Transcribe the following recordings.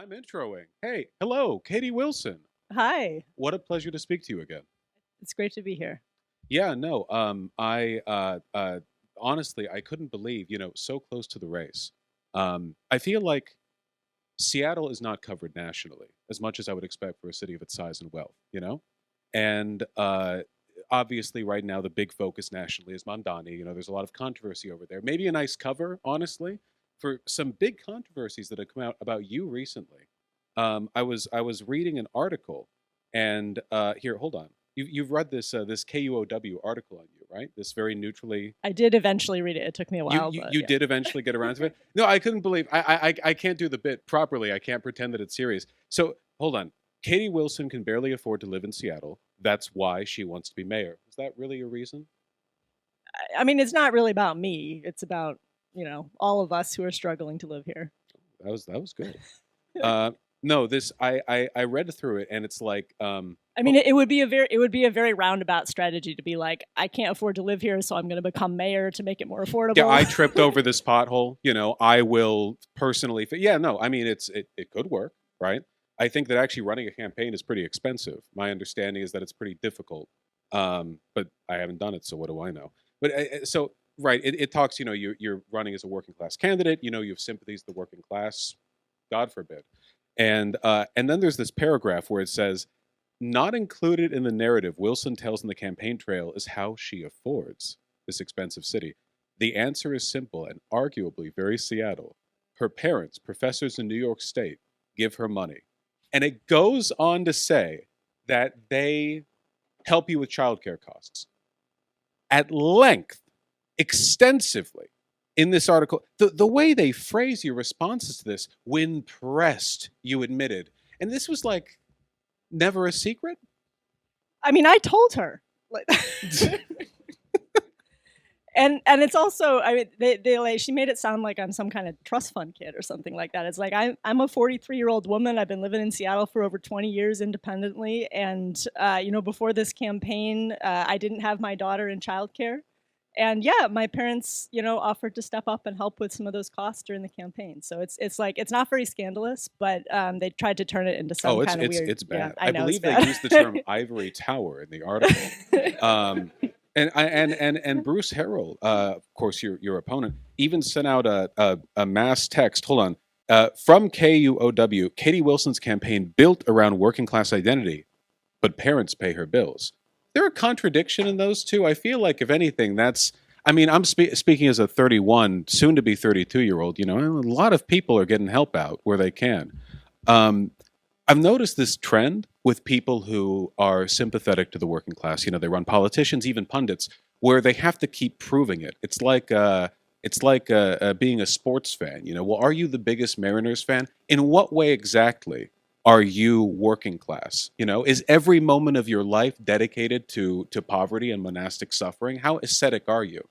I'm introing. Hey, hello, Katie Wilson. Hi, What a pleasure to speak to you again. it's great to be here. Yeah, no, I honestly I couldn't believe, so close to the race. I feel like Seattle is not covered nationally as much as I would expect for a city of its size and wealth. And obviously, right now, the big focus nationally is Mamdani. There's a lot of controversy over there. Maybe a nice cover, honestly, for some big controversies that have come out about you recently. I was reading an article, and here, hold on. You've read this KUOW article on you, right? This very neutrally I did eventually read it. It took me a you while, you but you yeah. did eventually get around to it. No, I couldn't believe I can't do the bit properly. I can't pretend that it's serious. So hold on. Katie Wilson can barely afford to live in Seattle. That's why she wants to be mayor. Is that really a reason? I mean, it's not really about me. It's about, all of us who are struggling to live here. That was good. Uh, no, this I read through it and it's like I mean, it would be a very roundabout strategy to be like, I can't afford to live here, so I'm going to become mayor to make it more yeah, affordable. I tripped over this pothole. I will personally. Yeah, no, I mean it could work, right? I think that actually running a campaign is pretty expensive. My understanding is that it's pretty difficult, but I haven't done it, so what do I know? But so right, it talks. You're running as a working class candidate. You have sympathies with the working class. God forbid. And then there's this paragraph where it says, not included in the narrative Wilson tells in the campaign trail is how she affords this expensive city. The answer is simple and arguably very Seattle. Her parents, professors in New York State, give her money. And it goes on to say that they help you with childcare costs at length, extensively in this article. The way they phrase your responses to this, when pressed, you admitted. And this was like never a secret. I mean, I told her. Like, and it's also, I mean, they like, she made it sound like I'm some kind of trust fund kid or something like that. It's like I'm a 43-year-old woman. I've been living in Seattle for over 20 years independently, and before this campaign, I didn't have my daughter in childcare. And yeah, my parents, offered to step up and help with some of those costs during the campaign. So it's like it's not very scandalous, but they tried to turn it into Oh, some it's kind of it's weird. it's Yeah, bad. I I know it's believe they bad. used the term ivory tower in the article. Um, and Bruce Harrell, of course, your opponent, even sent out a mass text. Hold on, from KUOW. Katie Wilson's campaign built around working class identity, but parents pay her bills. There a contradiction in those two? I feel like, if anything, that's. I mean, I'm speaking as a 31, soon to be 32-year-old. A lot of people are getting help out where they can. Um, I've noticed this trend with people who are sympathetic to the working class. They run politicians, even pundits, where they have to keep proving it. It's like being a sports fan. Well, are you the biggest Mariners fan? In what way exactly are you working class? Is every moment of your life dedicated to poverty and monastic suffering? How ascetic are you?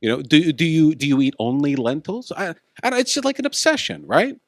Do you eat only lentils? It's just like an obsession, right?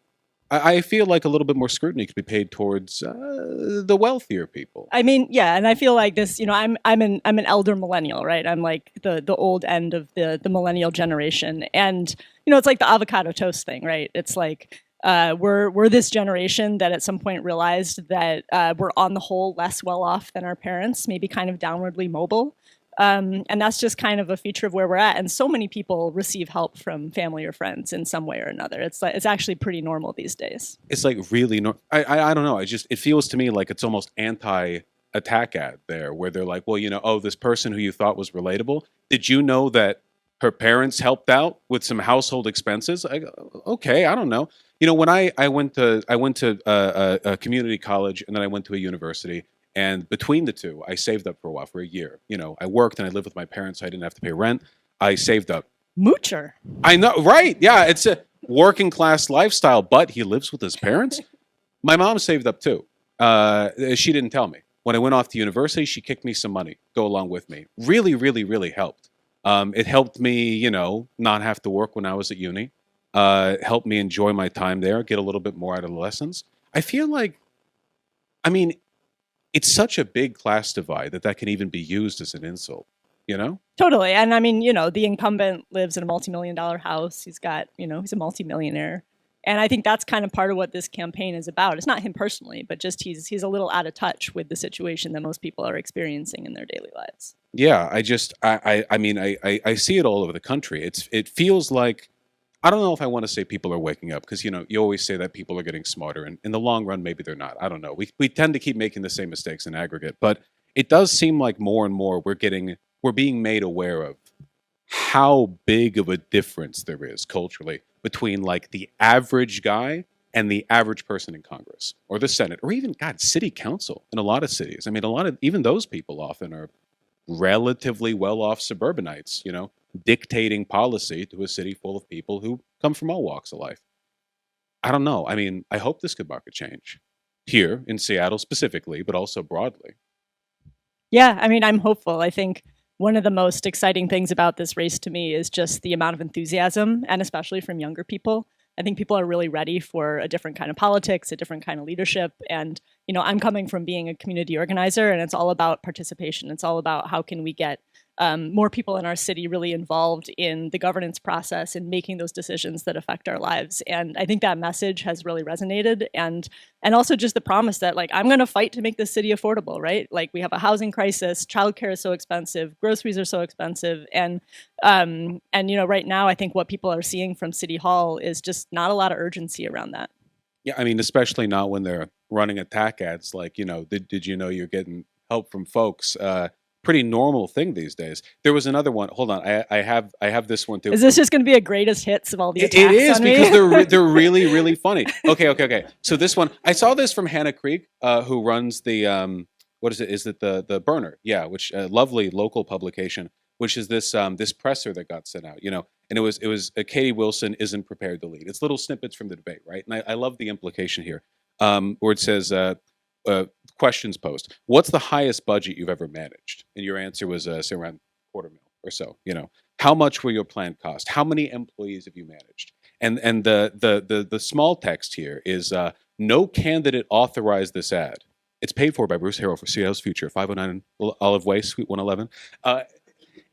I feel like a little bit more scrutiny could be paid towards the wealthier people. I mean, yeah, and I feel like this. I'm an elder millennial, right? I'm like the old end of the millennial generation, and it's like the avocado toast thing, right? It's like we're this generation that at some point realized that we're on the whole less well off than our parents, maybe kind of downwardly mobile. And that's just kind of a feature of where we're at. And so many people receive help from family or friends in some way or another. It's actually pretty normal these days. It's like really no. I don't know. It feels to me like it's almost anti attack ad there, where they're like, well, oh, this person who you thought was relatable. Did you know that her parents helped out with some household expenses? I go, okay, I don't know. When I went to a community college and then I went to a university. And between the two, I saved up for a while, for a year. I worked and I lived with my parents, so I didn't have to pay rent. I saved up. Moocher. I know, right? Yeah, it's a working class lifestyle, but he lives with his parents. My mom saved up too. She didn't tell me. When I went off to university, she kicked me some money, go along with me. Really, really, really helped. It helped me, not have to work when I was at uni. Helped me enjoy my time there, get a little bit more out of the lessons. I feel like, I mean, it's such a big class divide that can even be used as an insult, you know? Totally. And I mean, the incumbent lives in a multi-million dollar house. He's got, he's a multi-millionaire. And I think that's kind of part of what this campaign is about. It's not him personally, but just he's a little out of touch with the situation that most people are experiencing in their daily lives. Yeah, I mean, I see it all over the country. It feels like, I don't know if I want to say people are waking up, because you always say that people are getting smarter, and in the long run, maybe they're not. I don't know. We tend to keep making the same mistakes in aggregate, but it does seem like more and more we're being made aware of how big of a difference there is culturally between like the average guy and the average person in Congress or the Senate or even city council in a lot of cities. I mean, a lot of even those people often are relatively well-off suburbanites, dictating policy to a city full of people who come from all walks of life. I don't know. I mean, I hope this could mark a change here in Seattle specifically, but also broadly. Yeah, I mean, I'm hopeful. I think one of the most exciting things about this race to me is just the amount of enthusiasm, and especially from younger people. I think people are really ready for a different kind of politics, a different kind of leadership. And, I'm coming from being a community organizer, and it's all about participation. It's all about how can we get more people in our city really involved in the governance process and making those decisions that affect our lives. And I think that message has really resonated. And also just the promise that, like, I'm going to fight to make this city affordable, right? Like, we have a housing crisis, childcare is so expensive, groceries are so expensive. And right now, I think what people are seeing from City Hall is just not a lot of urgency around that. Yeah, I mean, especially not when they're running attack ads like, did you know you're getting help from folks? Pretty normal thing these days. There was another one. Hold on, I have this one too. Is this just going to be a greatest hits of all the attacks? It is on because me? they're really really funny. Okay. So this one, I saw this from Hannah Krieg, who runs the what is it? Is it the Burner? Yeah, which lovely local publication, which is this presser that got sent out. And it was Katie Wilson isn't prepared to lead. It's little snippets from the debate, right? And I love the implication here, where it says. Questions posed. What's the highest budget you've ever managed? And your answer was say around $250,000 or so. How much will your plan cost? How many employees have you managed? And the small text here is no candidate authorized this ad. It's paid for by Bruce Harrell for Seattle's Future, 509 Olive Way, Suite 111.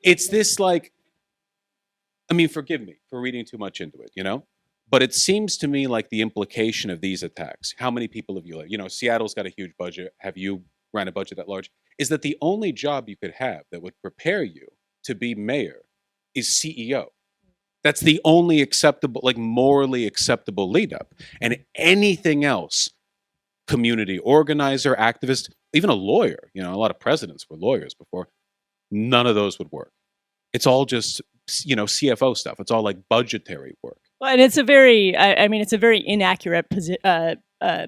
It's this like, I mean, forgive me for reading too much into it, But it seems to me like the implication of these attacks, how many people have you let? Seattle's got a huge budget. Have you ran a budget that large? Is that the only job you could have that would prepare you to be mayor is CEO. That's the only acceptable, like morally acceptable lead up. And anything else, community organizer, activist, even a lawyer, a lot of presidents were lawyers before, none of those would work. It's all just, CFO stuff. It's all like budgetary work. Well, and it's a very, it's a very inaccurate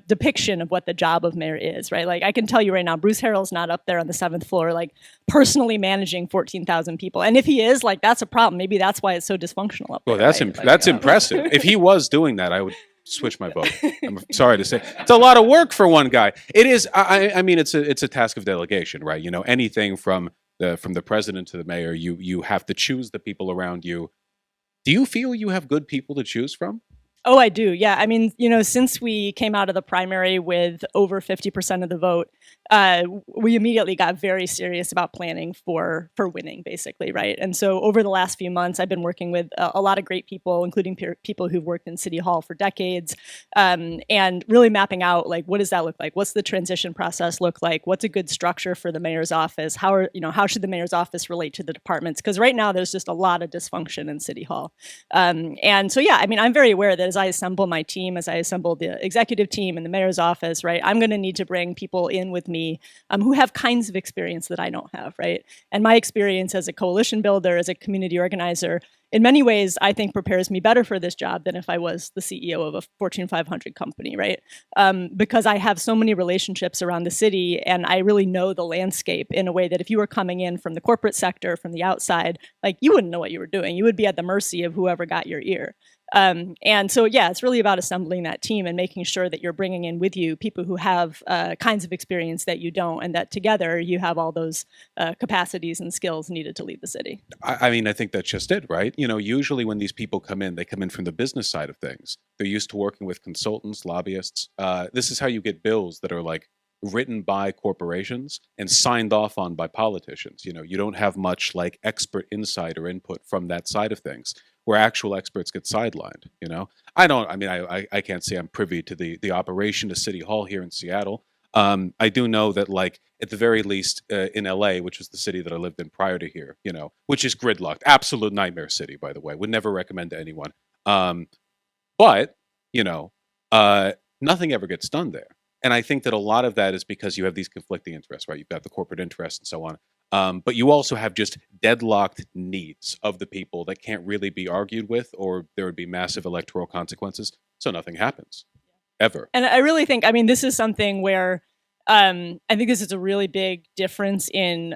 depiction of what the job of mayor is, right? Like, I can tell you right now, Bruce Harrell's not up there on the 7th floor, like personally managing 14,000 people. And if he is, like, that's a problem. Maybe that's why it's so dysfunctional up there. Well, that's impressive. If he was doing that, I would switch my vote. I'm sorry to say, it's a lot of work for one guy. It is. I mean, it's a task of delegation, right? Anything from the president to the mayor, you have to choose the people around you. Do you feel you have good people to choose from? Oh, I do. Yeah. I mean, since we came out of the primary with over 50% of the vote, we immediately got very serious about planning for winning, basically, right? And so over the last few months, I've been working with a lot of great people, including people who've worked in City Hall for decades, and really mapping out, like, what does that look like? What's the transition process look like? What's a good structure for the mayor's office? How should the mayor's office relate to the departments? Because right now there's just a lot of dysfunction in City Hall. And so, yeah, I mean, I'm very aware that as I assemble my team, as I assemble the executive team and the mayor's office, right, I'm going to need to bring people in with me who have kinds of experience that I don't have, right? And my experience as a coalition builder, as a community organizer, in many ways, I think prepares me better for this job than if I was the CEO of a Fortune 500 company, right? Because I have so many relationships around the city, and I really know the landscape in a way that if you were coming in from the corporate sector, from the outside, like, you wouldn't know what you were doing. You would be at the mercy of whoever got your ear. And so, yeah, it's really about assembling that team and making sure that you're bringing in with you people who have kinds of experience that you don't, and that together you have all those capacities and skills needed to lead the city. I mean, I think that's just it, right? Usually when these people come in, they come in from the business side of things. They're used to working with consultants, lobbyists. This is how you get bills that are like written by corporations and signed off on by politicians. You don't have much like expert insight or input from that side of things. where actual experts get sidelined. I don't. I mean, I can't say I'm privy to the operation of City Hall here in Seattle. I do know that, like, at the very least, in LA, which was the city that I lived in prior to here, which is gridlocked, absolute nightmare city, by the way, would never recommend to anyone. But you know, nothing ever gets done there, and I think that a lot of that is because you have these conflicting interests, right? You've got the corporate interests and so on, but you also have just deadlocked needs of the people that can't really be argued with, or there would be massive electoral consequences. So nothing happens ever. And I really think, I mean, this is something where I think this is a really big difference in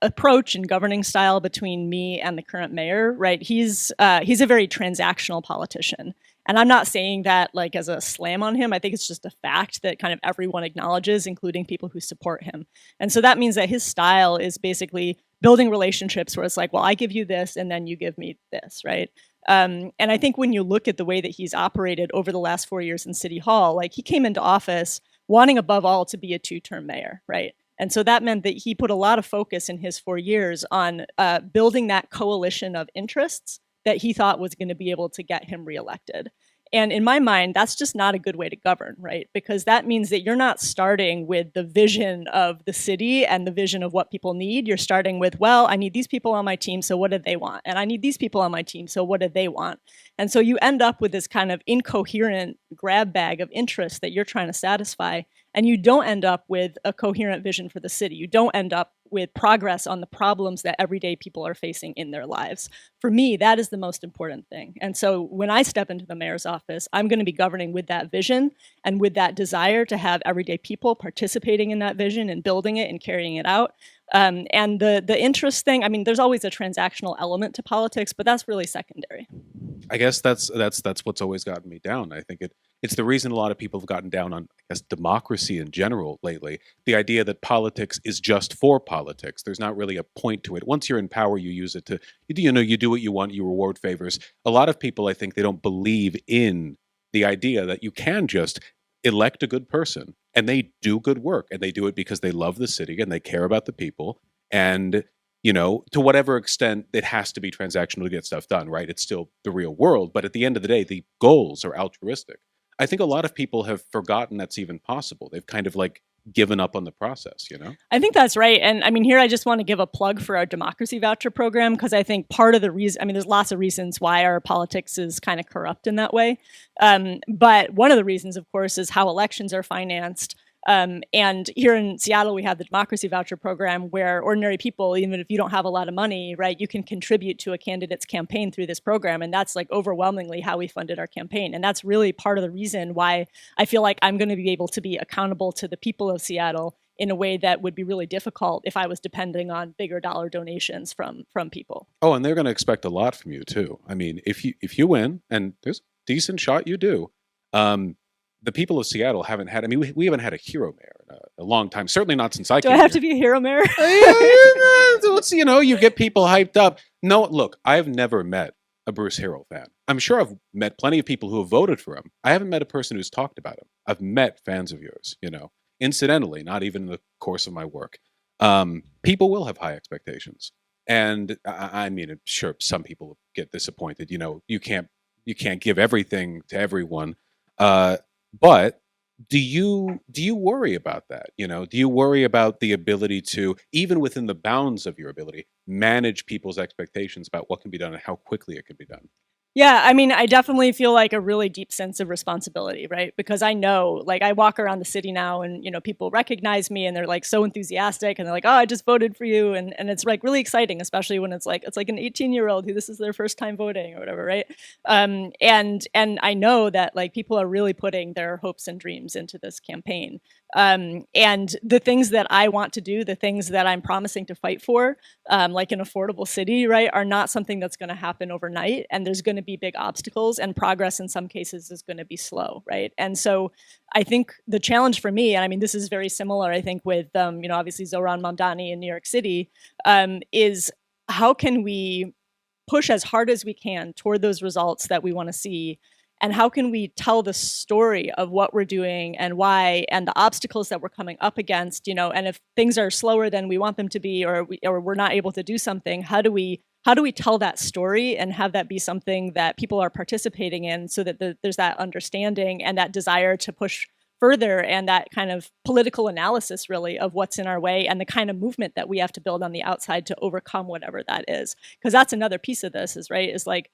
approach and governing style between me and the current mayor, right? He's a very transactional politician. And I'm not saying that like as a slam on him. I think it's just a fact that kind of everyone acknowledges, including people who support him. And so that means that his style is basically building relationships where it's like, well, I give you this and then you give me this, right? And I think when you look at the way that he's operated over the last 4 years in City Hall, like he came into office wanting above all to be a two-term mayor, right? And so that meant that he put a lot of focus in his 4 years on building that coalition of interests that he thought was going to be able to get him reelected. And in my mind, that's just not a good way to govern, right? Because that means that you're not starting with the vision of the city and the vision of what people need. You're starting with, well, I need these people on my team, so what did they want? And I need these people on my team, so what did they want? And so you end up with this kind of incoherent grab bag of interests that you're trying to satisfy. And you don't end up with a coherent vision for the city. You don't end up with progress on the problems that everyday people are facing in their lives. For me, that is the most important thing. And so when I step into the mayor's office, I'm going to be governing with that vision and with that desire to have everyday people participating in that vision and building it and carrying it out. And the interest thing, I mean, there's always a transactional element to politics, but that's really secondary. I guess that's what's always gotten me down. I think it's the reason a lot of people have gotten down on, I guess, democracy in general lately. The idea that politics is just for politics. There's not really a point to it. Once you're in power, you use it to, you do what you want, you reward favors. A lot of people, I think, they don't believe in the idea that you can just elect a good person and they do good work, and they do it because they love the city and they care about the people. And to whatever extent it has to be transactional to get stuff done, right? It's still the real world, but at the end of the day, the goals are altruistic. I think a lot of people have forgotten that's even possible. They've kind of like given up on the process, I think that's right. And I mean, here I just want to give a plug for our democracy voucher program, because I think part of the reason, I mean, there's lots of reasons why our politics is kind of corrupt in that way. But one of the reasons, of course, is how elections are financed. And here in Seattle, we have the democracy voucher program where ordinary people, even if you don't have a lot of money, right, you can contribute to a candidate's campaign through this program. And that's like overwhelmingly how we funded our campaign. And that's really part of the reason why I feel like I'm going to be able to be accountable to the people of Seattle in a way that would be really difficult if I was depending on bigger dollar donations from people. Oh, and they're going to expect a lot from you too. I mean, if you win, and there's a decent shot you do, the people of Seattle haven't had, I mean, we haven't had a hero mayor in a long time. Certainly not since I came Do I have here. to be a hero mayor? You get people hyped up. No, look, I've never met a Bruce Harrell fan. I'm sure I've met plenty of people who have voted for him. I haven't met a person who's talked about him. I've met fans of yours, incidentally, not even in the course of my work. People will have high expectations. And I mean, sure, some people get disappointed. You can't give everything to everyone. But do you worry about that? Do you worry about the ability to, even within the bounds of your ability, manage people's expectations about what can be done and how quickly it can be done? Yeah, I mean, I definitely feel like a really deep sense of responsibility, right? Because I know, like, I walk around the city now and, people recognize me and they're like so enthusiastic and they're like, oh, I just voted for you. And it's like really exciting, especially when it's like an 18-year-old who this is their first time voting or whatever, right? And I know that like people are really putting their hopes and dreams into this campaign. And the things that I want to do, the things that I'm promising to fight for, like an affordable city, right, are not something that's going to happen overnight. And there's going to be big obstacles, and progress in some cases is going to be slow, right? And so I think the challenge for me, and I mean, this is very similar, I think, with, obviously Zohran Mamdani in New York City, is how can we push as hard as we can toward those results that we want to see? And how can we tell the story of what we're doing and why, and the obstacles that we're coming up against, and if things are slower than we want them to be, or we're not able to do something, how do we how do we tell that story and have that be something that people are participating in, so that there's that understanding and that desire to push further, and that kind of political analysis really of what's in our way and the kind of movement that we have to build on the outside to overcome whatever that is. Because that's another piece of this, is like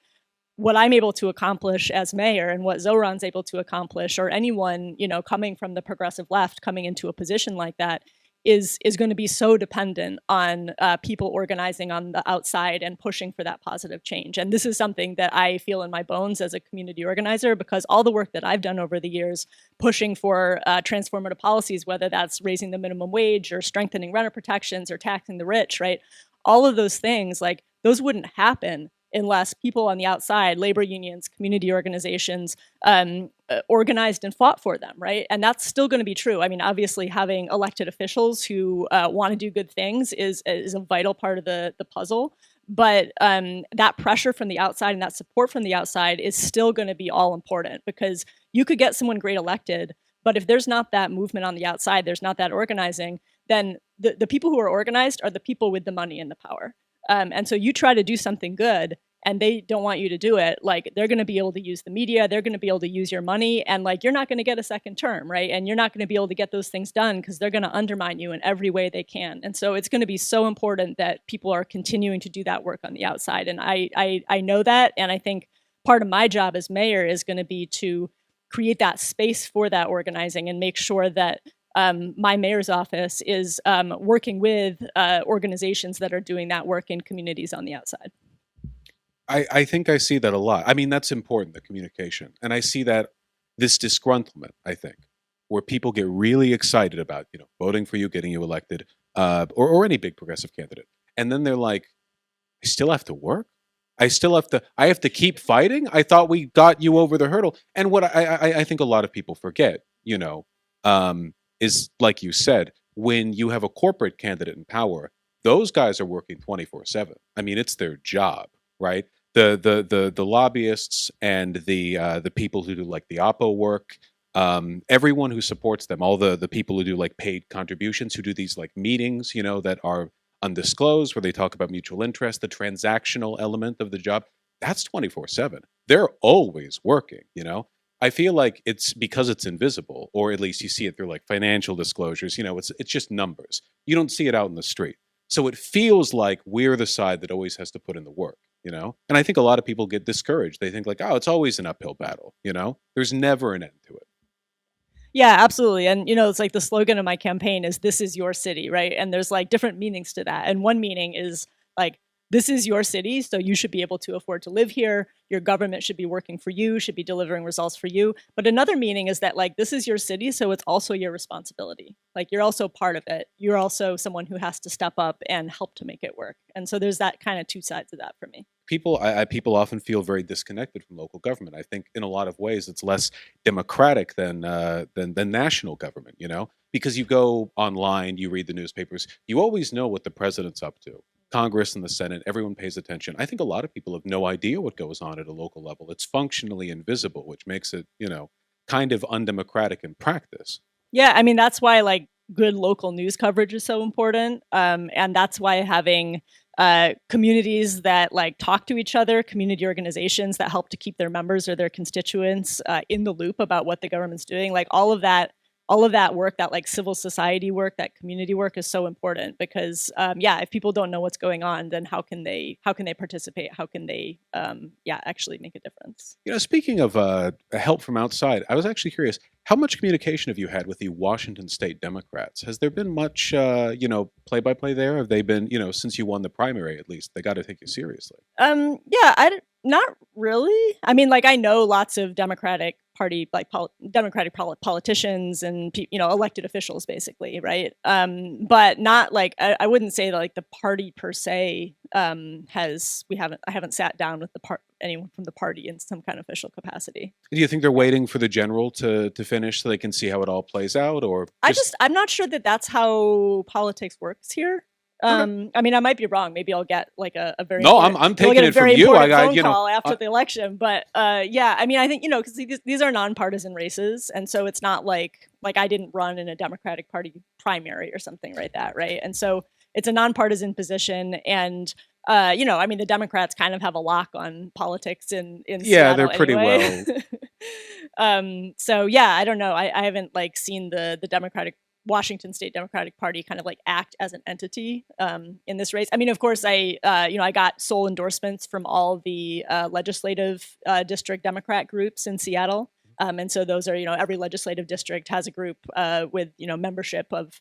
what I'm able to accomplish as mayor and what Zoran's able to accomplish, or anyone, coming from the progressive left coming into a position like that, is going to be so dependent on people organizing on the outside and pushing for that positive change. And this is something that I feel in my bones as a community organizer, because all the work that I've done over the years pushing for transformative policies, whether that's raising the minimum wage or strengthening renter protections or taxing the rich, right? All of those things, like, those wouldn't happen unless people on the outside, labor unions, community organizations, organized and fought for them, right? And that's still going to be true. I mean, obviously, having elected officials who want to do good things is a vital part of the puzzle. But that pressure from the outside and that support from the outside is still going to be all important, because you could get someone great elected, but if there's not that movement on the outside, there's not that organizing, then the people who are organized are the people with the money and the power. And so you try to do something good and they don't want you to do it, like, they're going to be able to use the media, they're going to be able to use your money, and like, you're not going to get a second term, right? And you're not going to be able to get those things done because they're going to undermine you in every way they can. And so it's going to be so important that people are continuing to do that work on the outside. And I know that, and I think part of my job as mayor is going to be to create that space for that organizing and make sure that my mayor's office is working with organizations that are doing that work in communities on the outside. I think I see that a lot. I mean, that's important, the communication. And I see that this disgruntlement, I think, where people get really excited about, voting for you, getting you elected, or any big progressive candidate. And then they're like, I still have to work? I have to keep fighting? I thought we got you over the hurdle. And what I think a lot of people forget, is, like you said, when you have a corporate candidate in power, those guys are working 24/7. I mean, it's their job, right? The lobbyists and the people who do like the oppo work, everyone who supports them, all the people who do like paid contributions, who do these like meetings, that are undisclosed, where they talk about mutual interest, the transactional element of the job, that's 24/7. They're always working, I feel like it's because it's invisible, or at least you see it through like financial disclosures, it's just numbers. You don't see it out in the street. So it feels like we're the side that always has to put in the work, And I think a lot of people get discouraged. They think like, oh, it's always an uphill battle, There's never an end to it. Yeah, absolutely. And, it's like the slogan of my campaign is, "This is your city," right? And there's like different meanings to that. And one meaning is like, this is your city, so you should be able to afford to live here. Your government should be working for you, should be delivering results for you. But another meaning is that, like, this is your city, so it's also your responsibility. Like, you're also part of it. You're also someone who has to step up and help to make it work. And so there's that kind of two sides of that for me. People often feel very disconnected from local government. I think in a lot of ways it's less democratic than national government, because you go online, you read the newspapers, you always know what the president's up to. Congress and the Senate, everyone pays attention. I think a lot of people have no idea what goes on at a local level. It's functionally invisible, which makes it, kind of undemocratic in practice. Yeah, I mean, that's why like good local news coverage is so important. And that's why having communities that like talk to each other, community organizations that help to keep their members or their constituents in the loop about what the government's doing, like all of that work, that like civil society work, that community work is so important, because if people don't know what's going on, then how can they participate? How can they actually make a difference? Speaking of help from outside, I was actually curious, how much communication have you had with the Washington State Democrats? Has there been much play-by-play there? Have they been, since you won the primary, at least they got to take you seriously? Not really. I mean, like, I know lots of Democratic Party, like politicians and elected officials, basically, right? But not like I wouldn't say that like the party per se I haven't sat down with anyone from the party in some kind of official capacity. Do you think they're waiting for the general to finish so they can see how it all plays out, or I'm not sure that that's how politics works here. Okay. I mean, I might be wrong. Maybe I'll get like a very I'm taking it from you. I got phone call after the election, but I mean, I think because these are nonpartisan races, and so it's not like I didn't run in a Democratic Party primary or something like that, right? And so it's a nonpartisan position, and I mean, the Democrats kind of have a lock on politics in Yeah, they're Seattle pretty anyway. well. So yeah, I don't know. I haven't like seen the Democratic Washington State Democratic Party kind of like act as an entity in this race. I mean, of course, I got sole endorsements from all the legislative district Democrat groups in Seattle, and so those are every legislative district has a group with membership of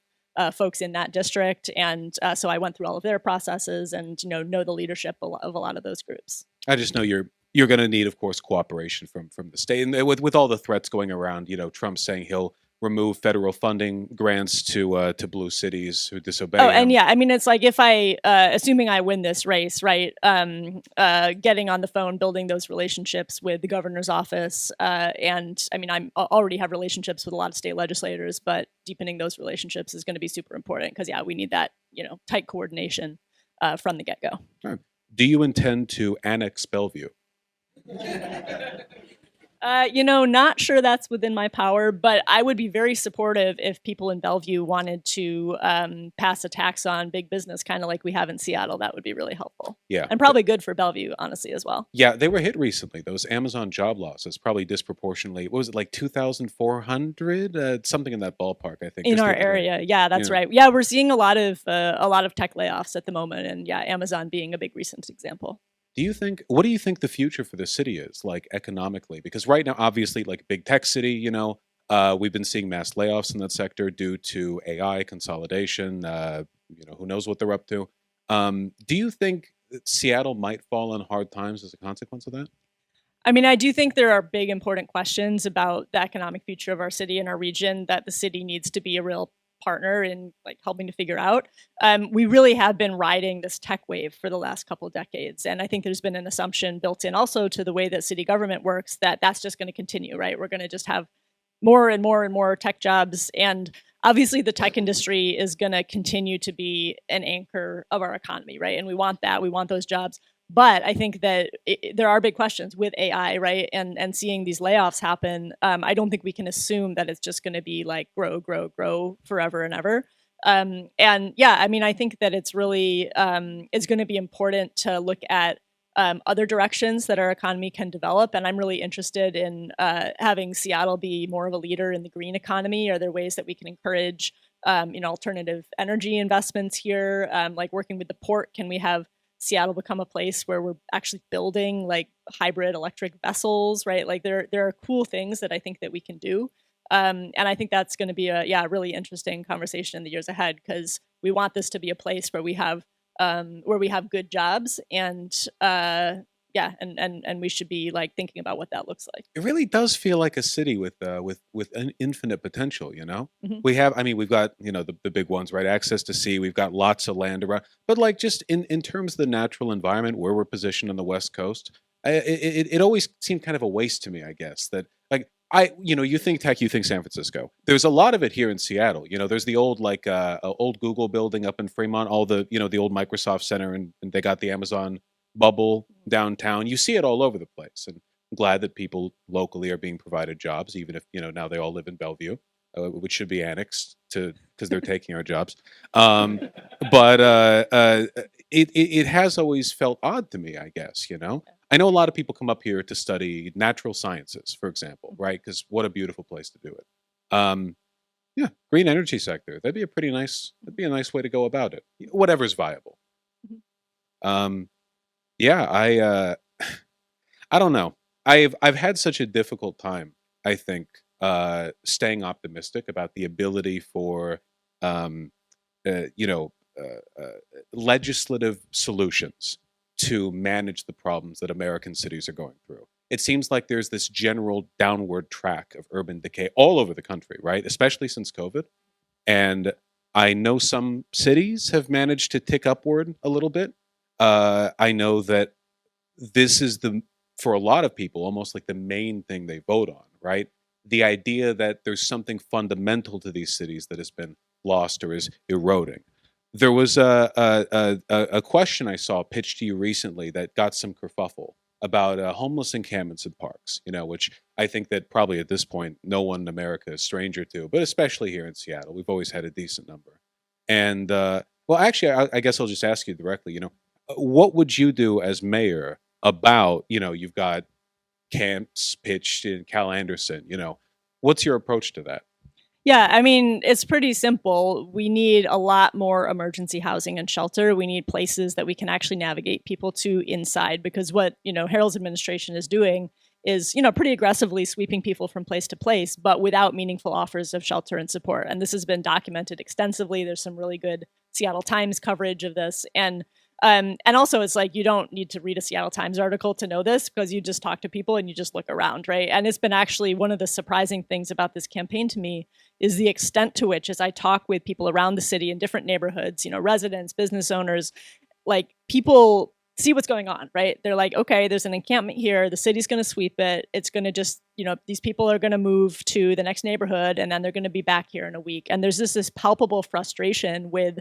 folks in that district, and so I went through all of their processes and know the leadership of a lot of those groups. I just know you're going to need, of course, cooperation from the state, and with all the threats going around. Trump saying he'll remove federal funding grants to blue cities who Oh, disobey and him. yeah, I mean, it's like if assuming I win this race, right? Getting on the phone, building those relationships with the governor's office, and I mean, already have relationships with a lot of state legislators, but deepening those relationships is going to be super important because yeah, we need that tight coordination from the get go. Right. Do you intend to annex Bellevue? Not sure that's within my power, but I would be very supportive if people in Bellevue wanted to pass a tax on big business, kind of like we have in Seattle. That would be really helpful. Yeah. And probably good for Bellevue, honestly, as well. Yeah, they were hit recently. Those Amazon job losses probably disproportionately. What was it, like 2,400? Something in that ballpark, I think. In just our the other day. area, yeah, that's Yeah. right. Yeah, we're seeing a lot of tech layoffs at the moment, and yeah, Amazon being a big recent example. What do you think the future for the city is, like economically? Because right now, obviously, like big tech city, we've been seeing mass layoffs in that sector due to AI consolidation. Who knows what they're up to? Do you think that Seattle might fall on hard times as a consequence of that? I mean, I do think there are big, important questions about the economic future of our city and our region that the city needs to be a real partner in like helping to figure out. We really have been riding this tech wave for the last couple of decades, and I think there's been an assumption built in also to the way that city government works that that's just going to continue. Right? We're going to just have more and more and more tech jobs, and obviously the tech industry is going to continue to be an anchor of our economy, right? And we want that. We want those jobs. But I think that there are big questions with AI, right? And seeing these layoffs happen, I don't think we can assume that it's just going to be like grow, grow, grow forever and ever. And yeah, I mean, I think that it's really it's going to be important to look at other directions that our economy can develop. And I'm really interested in having Seattle be more of a leader in the green economy. Are there ways that we can encourage alternative energy investments here? Like working with the port, can we have Seattle become a place where we're actually building like hybrid electric vessels, right? Like there are cool things that I think that we can do. And I think that's going to be a really interesting conversation in the years ahead because we want this to be a place where we have good jobs and and we should be like thinking about what that looks like. It really does feel like a city with an infinite potential. Mm-hmm. We've got the big ones, right? Access to sea. We've got lots of land around, but like just in terms of the natural environment where we're positioned on the West Coast, it always seemed kind of a waste to me. I guess that like you think tech, you think San Francisco. There's a lot of it here in Seattle. There's the old old Google building up in Fremont, all the the old Microsoft Center, and they got the Amazon bubble downtown. You see it all over the place, and I'm glad that people locally are being provided jobs, even if now they all live in Bellevue, which should be annexed to because they're taking our jobs. Um, but it has always felt odd to me. I guess I know a lot of people come up here to study natural sciences, for example, right? Because what a beautiful place to do it. Um, yeah, green energy sector. That'd be a pretty nice. That'd be a nice way to go about it. Whatever's viable. Um, yeah, I don't know. I've had such a difficult time, I think, staying optimistic about the ability for um, uh, you know legislative solutions to manage the problems that American cities are going through. It seems like there's this general downward track of urban decay all over the country, right? Especially since COVID. And I know some cities have managed to tick upward a little bit. I know that this is for a lot of people almost like the main thing they vote on, right? The idea that there's something fundamental to these cities that has been lost or is eroding. There was a question I saw pitched to you recently that got some kerfuffle about homeless encampments in parks, which I think that probably at this point no one in America is stranger to, but especially here in Seattle, we've always had a decent number. And well, actually, I guess I'll just ask you directly. What would you do as mayor about, you've got camps pitched in Cal Anderson, what's your approach to that? Yeah, I mean, it's pretty simple. We need a lot more emergency housing and shelter. We need places that we can actually navigate people to inside, because what, Harold's administration is doing is, pretty aggressively sweeping people from place to place, but without meaningful offers of shelter and support. And this has been documented extensively. There's some really good Seattle Times coverage of this. And also, it's like you don't need to read a Seattle Times article to know this, because you just talk to people and you just look around, right? And it's been actually one of the surprising things about this campaign to me is the extent to which, as I talk with people around the city in different neighborhoods, residents, business owners, like people see what's going on, right? They're like, okay, there's an encampment here. The city's going to sweep it. It's going to just, these people are going to move to the next neighborhood and then they're going to be back here in a week. And there's this palpable frustration with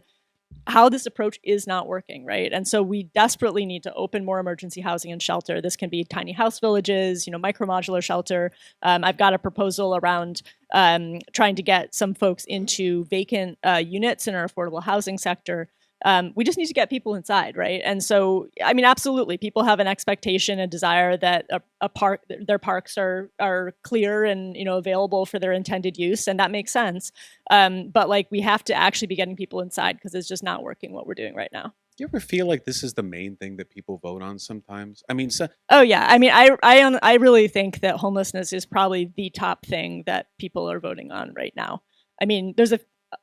how this approach is not working, right? And so we desperately need to open more emergency housing and shelter. This can be tiny house villages, micro modular shelter. I've got a proposal around trying to get some folks into vacant units in our affordable housing sector. We just need to get people inside, right? And so, I mean, absolutely, people have an expectation, a desire that their parks are clear and available for their intended use, and that makes sense. But like, we have to actually be getting people inside, because it's just not working what we're doing right now. Do you ever feel like this is the main thing that people vote on sometimes? I mean, oh yeah, I mean, I really think that homelessness is probably the top thing that people are voting on right now. I mean, there's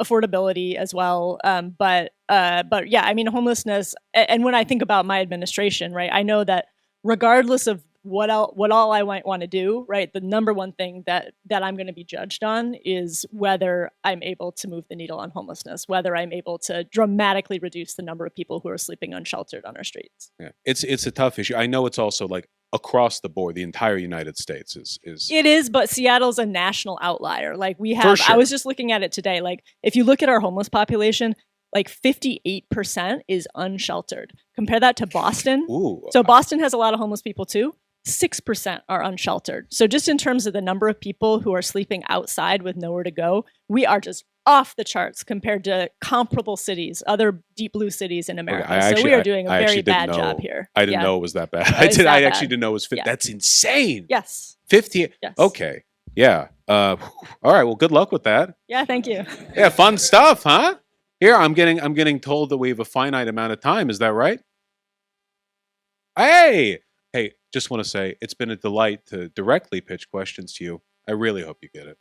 affordability as well, but yeah, I mean, homelessness. And when I think about my administration, right, I know that regardless of what all I might want to do, right, the number one thing that I'm going to be judged on is whether I'm able to move the needle on homelessness, whether I'm able to dramatically reduce the number of people who are sleeping unsheltered on our streets. Yeah, it's a tough issue. I know it's also like across the board, the entire United States is. It is, but Seattle's a national outlier. Like we have, sure. I was just looking at it today. Like if you look at our homeless population, like 58% is unsheltered. Compare that to Boston. Ooh. So Boston has a lot of homeless people too. 6% are unsheltered. So just in terms of the number of people who are sleeping outside with nowhere to go, we are just off the charts compared to comparable cities, other deep blue cities in America. Okay, so we are doing a very bad job here. I didn't know it was that bad. I actually didn't know it was 50. Yeah. That's insane. Yes. 50. Yes. Okay. Yeah. All right. Well, good luck with that. Yeah. Thank you. Yeah. Fun stuff, huh? Here, I'm getting told that we have a finite amount of time. Is that right? Hey, just want to say it's been a delight to directly pitch questions to you. I really hope you get it.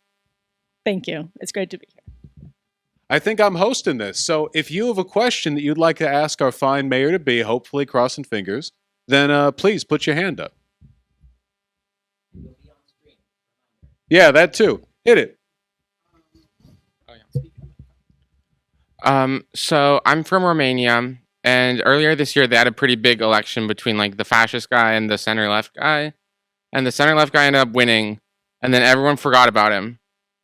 Thank you. It's great to be here. I think I'm hosting this. So if you have a question that you'd like to ask our fine mayor-to-be, hopefully crossing fingers, then please put your hand up. Yeah, that too. Hit it. So I'm from Romania, and earlier this year they had a pretty big election between like the fascist guy and the center-left guy, and the center-left guy ended up winning, and then everyone forgot about him.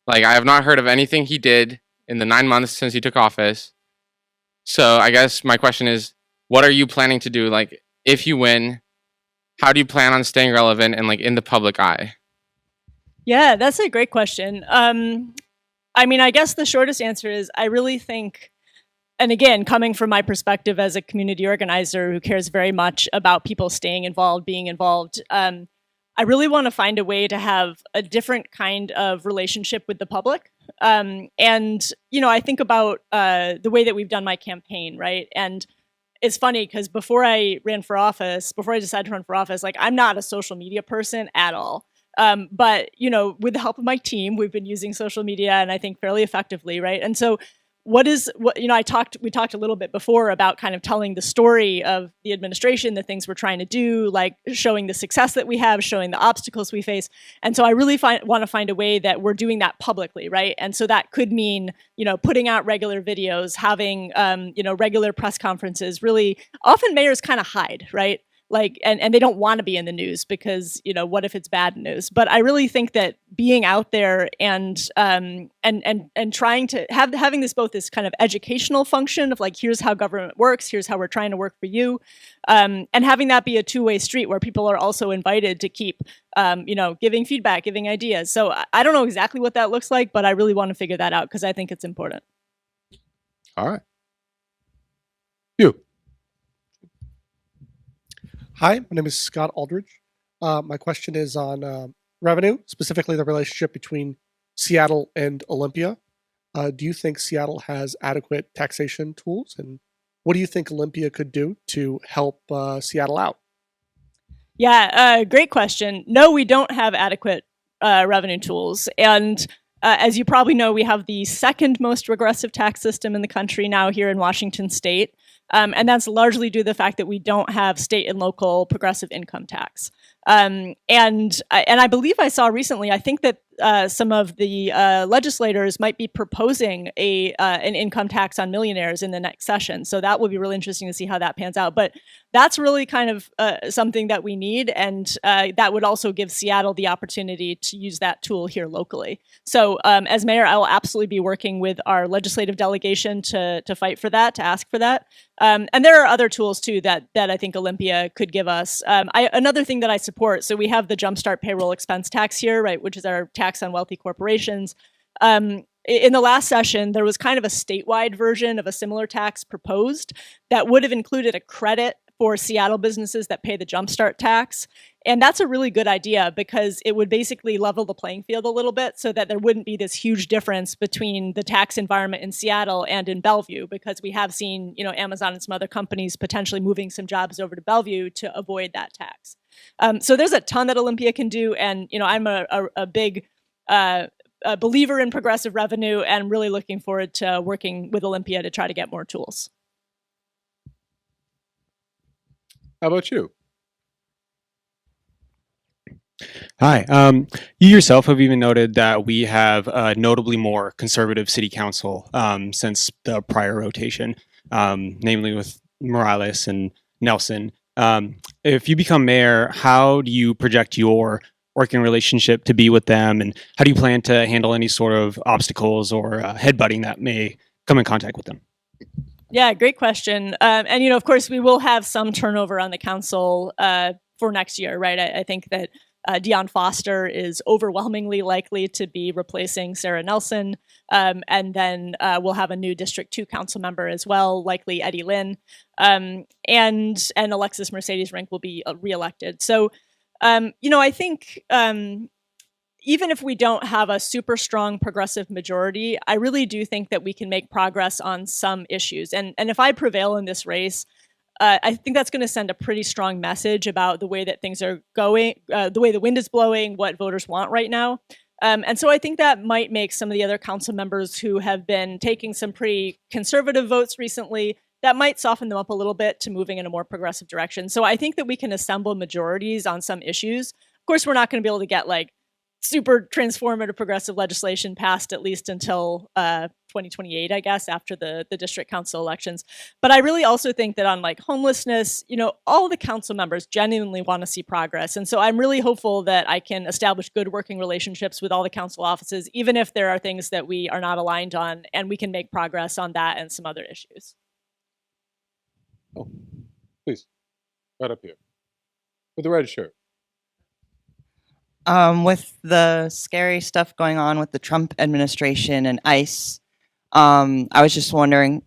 Like, I have not heard of anything he did in the 9 months since he took office. So I guess my question is, what are you planning to do? Like, if you win, how do you plan on staying relevant and like in the public eye? Yeah, that's a great question. I mean, I guess the shortest answer is I really think, and again, coming from my perspective as a community organizer who cares very much about people staying involved, being involved, I really want to find a way to have a different kind of relationship with the public. And, I think about the way that we've done my campaign, right? And it's funny because before I decided to run for office, like I'm not a social media person at all. But, with the help of my team, we've been using social media and I think fairly effectively, right? And so we talked a little bit before about kind of telling the story of the administration, the things we're trying to do, like showing the success that we have, showing the obstacles we face. And so I really want to find a way that we're doing that publicly, right? And so that could mean, putting out regular videos, having, regular press conferences. Really, often mayors kind of hide, right? Like, and they don't want to be in the news because, what if it's bad news? But I really think that being out there and trying to having this kind of educational function of like, here's how government works, here's how we're trying to work for you, and having that be a two-way street where people are also invited to keep, giving feedback, giving ideas. So I don't know exactly what that looks like, but I really want to figure that out because I think it's important. All right. You. Hi, my name is Scott Aldridge. My question is on revenue, specifically the relationship between Seattle and Olympia. Do you think Seattle has adequate taxation tools? And what do you think Olympia could do to help Seattle out? Yeah, great question. No, we don't have adequate revenue tools. And as you probably know, we have the second most regressive tax system in the country now here in Washington state. And that's largely due to the fact that we don't have state and local progressive income tax. And I believe I saw recently, I think that some of the legislators might be proposing an income tax on millionaires in the next session. So that will be really interesting to see how that pans out. But that's really kind of something that we need. And that would also give Seattle the opportunity to use that tool here locally. So as mayor, I will absolutely be working with our legislative delegation to fight for that, to ask for that. And there are other tools too that I think Olympia could give us. Another thing that I support, so we have the Jumpstart payroll expense tax here, right, which is our tax on wealthy corporations. In the last session, there was kind of a statewide version of a similar tax proposed that would have included a credit for Seattle businesses that pay the Jumpstart tax. And that's a really good idea because it would basically level the playing field a little bit so that there wouldn't be this huge difference between the tax environment in Seattle and in Bellevue, because we have seen, Amazon and some other companies potentially moving some jobs over to Bellevue to avoid that tax. So there's a ton that Olympia can do. And, I'm a big believer in progressive revenue and really looking forward to working with Olympia to try to get more tools. How about you? Hi. You yourself have even noted that we have a notably more conservative city council since the prior rotation, namely with Morales and Nelson. If you become mayor, how do you project your working relationship to be with them, and how do you plan to handle any sort of obstacles or headbutting that may come in contact with them? Yeah, great question. And, of course, we will have some turnover on the council for next year, right? I think that Dion Foster is overwhelmingly likely to be replacing Sarah Nelson. And then we'll have a new District 2 council member as well, likely Eddie Lynn. And Alexis Mercedes Rink will be reelected. So, I think even if we don't have a super strong progressive majority, I really do think that we can make progress on some issues. And if I prevail in this race, I think that's going to send a pretty strong message about the way that things are going, the way the wind is blowing, what voters want right now. And so I think that might make some of the other council members who have been taking some pretty conservative votes recently, that might soften them up a little bit to moving in a more progressive direction. So I think that we can assemble majorities on some issues. Of course, we're not going to be able to get super transformative progressive legislation passed at least until 2028, I guess, after the district council elections. But I really also think that on homelessness, all the council members genuinely want to see progress. And so I'm really hopeful that I can establish good working relationships with all the council offices, even if there are things that we are not aligned on, and we can make progress on that and some other issues. Oh, please, right up here. With the red shirt. With the scary stuff going on with the Trump administration and ICE, I was just wondering,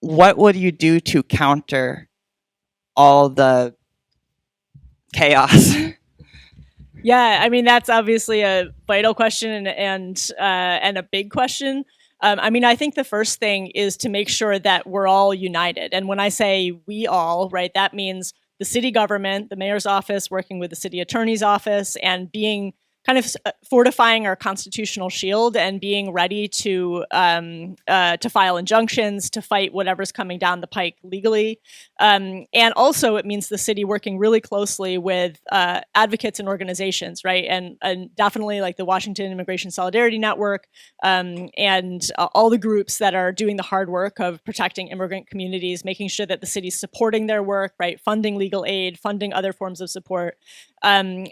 what would you do to counter all the chaos? Yeah, I mean, that's obviously a vital question and a big question. I think the first thing is to make sure that we're all united. And when I say we all, right, that means the city government, the mayor's office, working with the city attorney's office, and being kind of fortifying our constitutional shield and being ready to file injunctions, to fight whatever's coming down the pike legally. And also it means the city working really closely with advocates and organizations, right? And definitely the Washington Immigration Solidarity Network and all the groups that are doing the hard work of protecting immigrant communities, making sure that the city's supporting their work, right? Funding legal aid, funding other forms of support. And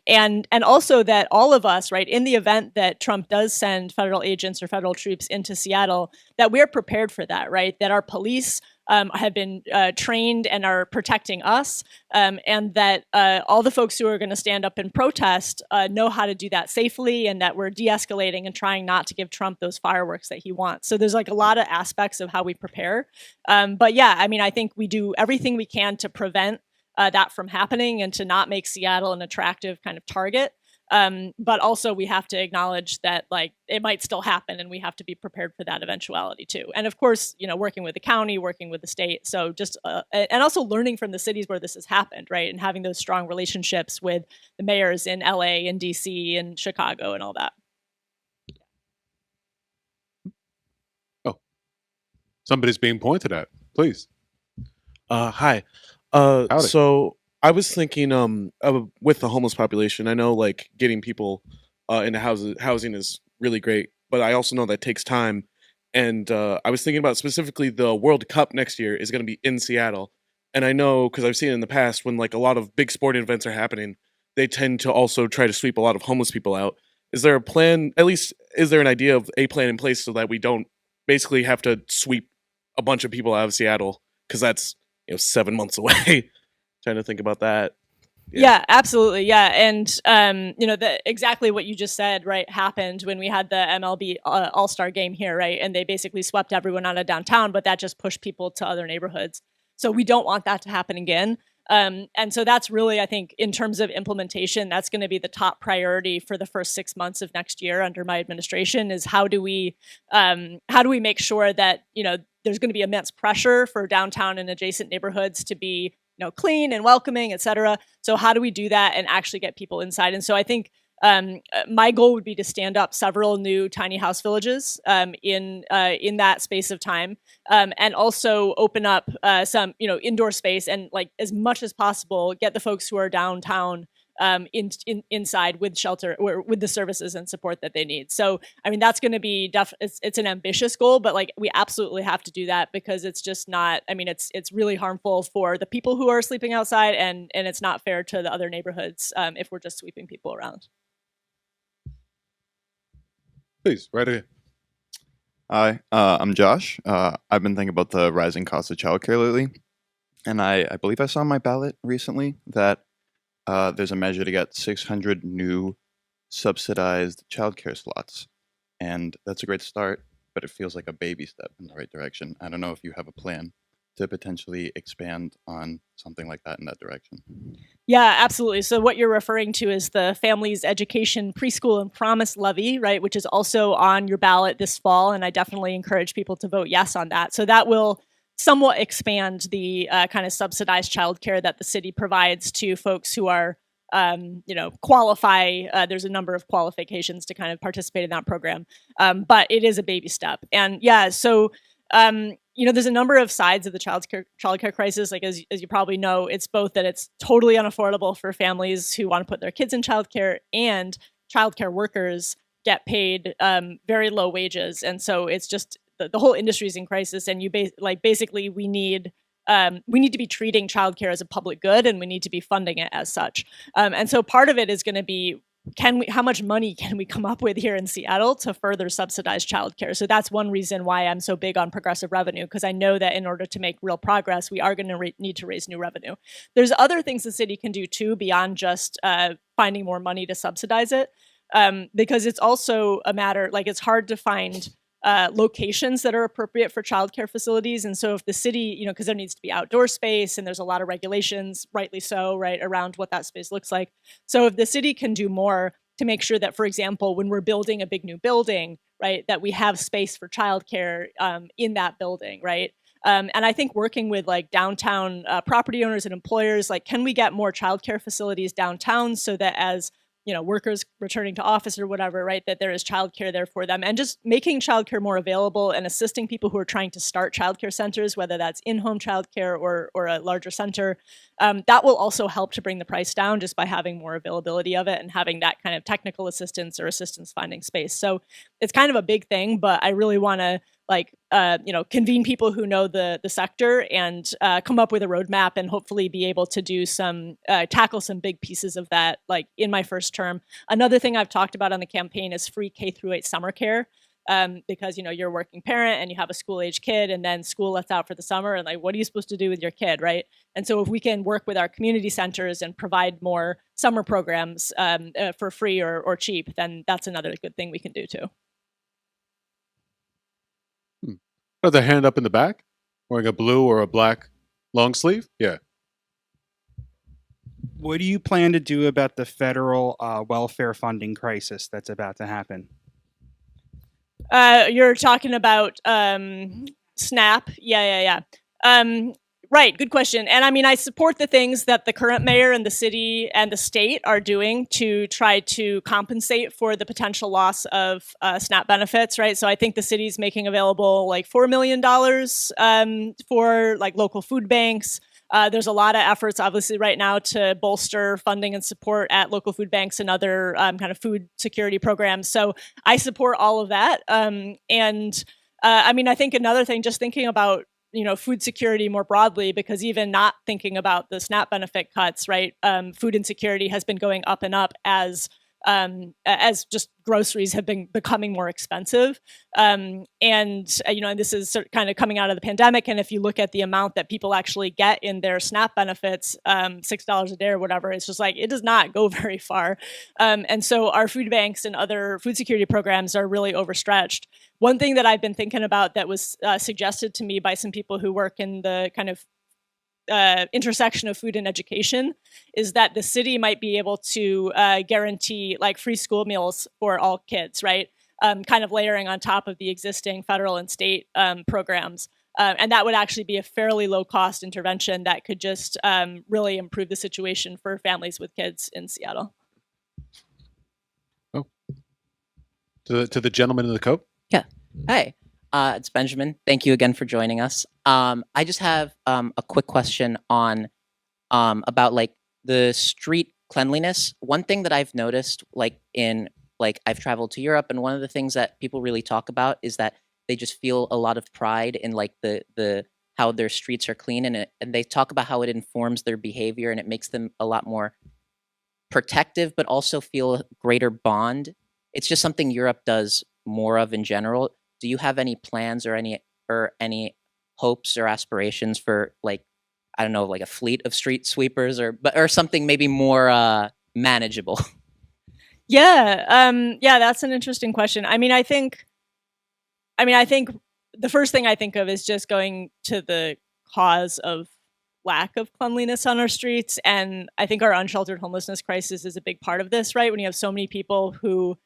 also that all of us, right, in the event that Trump does send federal agents or federal troops into Seattle, that we're prepared for that, right? That our police have been trained and are protecting us, and that all the folks who are going to stand up and protest know how to do that safely, and that we're de-escalating and trying not to give Trump those fireworks that he wants. So there's a lot of aspects of how we prepare. But yeah, I think we do everything we can to prevent that from happening and to not make Seattle an attractive kind of target. But also we have to acknowledge that like it might still happen, and we have to be prepared for that eventuality too. And of course, working with the county, working with the state. So just and also learning from the cities where this has happened, right? And having those strong relationships with the mayors in LA and DC and Chicago and all that. Oh, somebody's being pointed at. Please. Hi. Howdy. So I was thinking, with the homeless population, I know like getting people into housing is really great, but I also know that takes time. And I was thinking about specifically the World Cup next year is going to be in Seattle, and I know because I've seen it in the past when like a lot of big sporting events are happening, they tend to also try to sweep a lot of homeless people out. Is there a plan? At least, is there an idea of a plan in place so that we don't basically have to sweep a bunch of people out of Seattle because that's 7 months away? Trying to think about that. Yeah, absolutely. Yeah. And, exactly what you just said, right, happened when we had the MLB All-Star game here, right? And they basically swept everyone out of downtown, but that just pushed people to other neighborhoods. So we don't want that to happen again. And so that's really, I think, in terms of implementation, that's going to be the top priority for the first 6 months of next year under my administration is how do we make sure that, there's going to be immense pressure for downtown and adjacent neighborhoods to be clean and welcoming, et cetera. So how do we do that and actually get people inside? And so I think my goal would be to stand up several new tiny house villages in that space of time, and also open up some indoor space and like as much as possible get the folks who are downtown inside with shelter or with the services and support that they need. So, I mean, that's going to be it's an ambitious goal, but like we absolutely have to do that because it's just not, I mean, it's really harmful for the people who are sleeping outside and it's not fair to the other neighborhoods if we're just sweeping people around. Please, right ahead. Hi, I'm Josh. I've been thinking about the rising cost of childcare lately, and I believe I saw on my ballot recently that there's a measure to get 600 new subsidized childcare slots, and that's a great start, but it feels like a baby step in the right direction. I don't know if you have a plan to potentially expand on something like that in that direction. Yeah, absolutely. So what you're referring to is the Families Education Preschool and Promise Levy, right, which is also on your ballot this fall, and I definitely encourage people to vote yes on that. So that will somewhat expand the kind of subsidized childcare that the city provides to folks who are, qualify. There's a number of qualifications to kind of participate in that program, but it is a baby step. And yeah, so there's a number of sides of the childcare crisis. Like as you probably know, it's both that it's totally unaffordable for families who want to put their kids in childcare, and childcare workers get paid very low wages, and so it's just the whole industry is in crisis. And basically we need to be treating childcare as a public good, and we need to be funding it as such. And so part of it is going to be how much money can we come up with here in Seattle to further subsidize childcare? So that's one reason why I'm so big on progressive revenue, because I know that in order to make real progress, we are going to need to raise new revenue. There's other things the city can do too, beyond just finding more money to subsidize it, because it's also a matter, like it's hard to find locations that are appropriate for childcare facilities. And so if the city, because there needs to be outdoor space and there's a lot of regulations, rightly so, right, around what that space looks like. So if the city can do more to make sure that, for example, when we're building a big new building, right, that we have space for childcare in that building, right? And I think working with like downtown property owners and employers, like, can we get more childcare facilities downtown so that as workers returning to office or whatever, right, that there is childcare there for them, and just making childcare more available and assisting people who are trying to start childcare centers, whether that's in-home childcare or a larger center. That will also help to bring the price down just by having more availability of it and having that kind of technical assistance or assistance finding space. So it's kind of a big thing, but I really want to convene people who know the sector and come up with a roadmap and hopefully be able to do tackle some big pieces of that, like in my first term. Another thing I've talked about on the campaign is free K-8 summer care, because you're a working parent and you have a school-age kid, and then school lets out for the summer, and like, what are you supposed to do with your kid, right? And so if we can work with our community centers and provide more summer programs for free or cheap, then that's another good thing we can do too. Got the hand up in the back, wearing a blue or a black long sleeve. Yeah. What do you plan to do about the federal welfare funding crisis that's about to happen? You're talking about SNAP. Yeah. Right, good question. And I mean, I support the things that the current mayor and the city and the state are doing to try to compensate for the potential loss of SNAP benefits, right? So I think the city's making available like $4 million for like local food banks. There's a lot of efforts, obviously, right now to bolster funding and support at local food banks and other kind of food security programs. So I support all of that. I mean, I think another thing, just thinking about food security more broadly, because even not thinking about the SNAP benefit cuts, right? Food insecurity has been going up and up as just groceries have been becoming more expensive. And this is sort of kind of coming out of the pandemic. And if you look at the amount that people actually get in their SNAP benefits, $6 a day or whatever, it's just like, it does not go very far. And so our food banks and other food security programs are really overstretched. One thing that I've been thinking about that was suggested to me by some people who work in the kind of intersection of food and education is that the city might be able to guarantee like free school meals for all kids, right? Kind of layering on top of the existing federal and state programs. And that would actually be a fairly low cost intervention that could just really improve the situation for families with kids in Seattle. Oh, to the gentleman in the coat. Yeah. Hi. It's Benjamin. Thank you again for joining us. I just have a quick question on about like the street cleanliness. One thing that I've noticed, I've traveled to Europe, and one of the things that people really talk about is that they just feel a lot of pride in like the how their streets are clean, and they talk about how it informs their behavior and it makes them a lot more protective, but also feel a greater bond. It's just something Europe does more of in general. Do you have any plans or any hopes or aspirations for like, I don't know, like a fleet of street sweepers or something maybe more manageable? Yeah, that's an interesting question. I think the first thing I think of is just going to the cause of lack of cleanliness on our streets, and I think our unsheltered homelessness crisis is a big part of this, right? When you have so many people who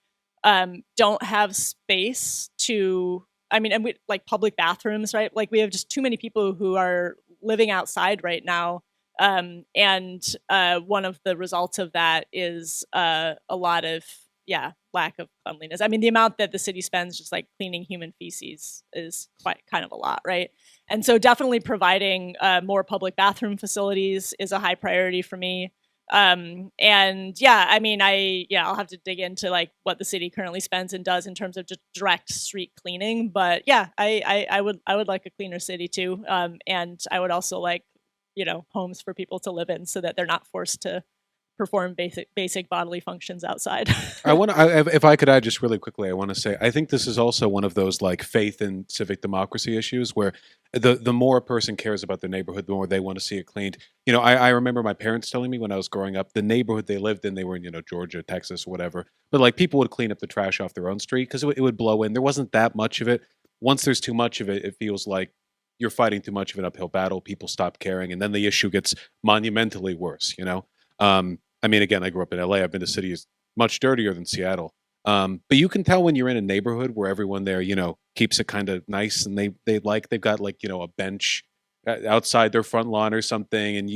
don't have space to, and we like public bathrooms, right? Like we have just too many people who are living outside right now. And one of the results of that is a lot of, lack of cleanliness. The amount that the city spends just like cleaning human feces is quite kind of a lot, right? And so definitely providing more public bathroom facilities is a high priority for me. I'll have to dig into like what the city currently spends and does in terms of just direct street cleaning. But yeah, I would like a cleaner city too. And I would also like, homes for people to live in so that they're not forced to perform basic bodily functions outside. If I could add just really quickly, I want to say, I think this is also one of those like faith in civic democracy issues where the more a person cares about their neighborhood, the more they want to see it cleaned. I remember my parents telling me when I was growing up, the neighborhood they lived in, they were in, Georgia, Texas, or whatever. But like people would clean up the trash off their own street because it would blow in. There wasn't that much of it. Once there's too much of it, it feels like you're fighting too much of an uphill battle. People stop caring, and then the issue gets monumentally worse, Again, I grew up in LA. I've been to cities much dirtier than Seattle. But you can tell when you're in a neighborhood where everyone there, keeps it kind of nice, and they've got like, a bench outside their front lawn or something, and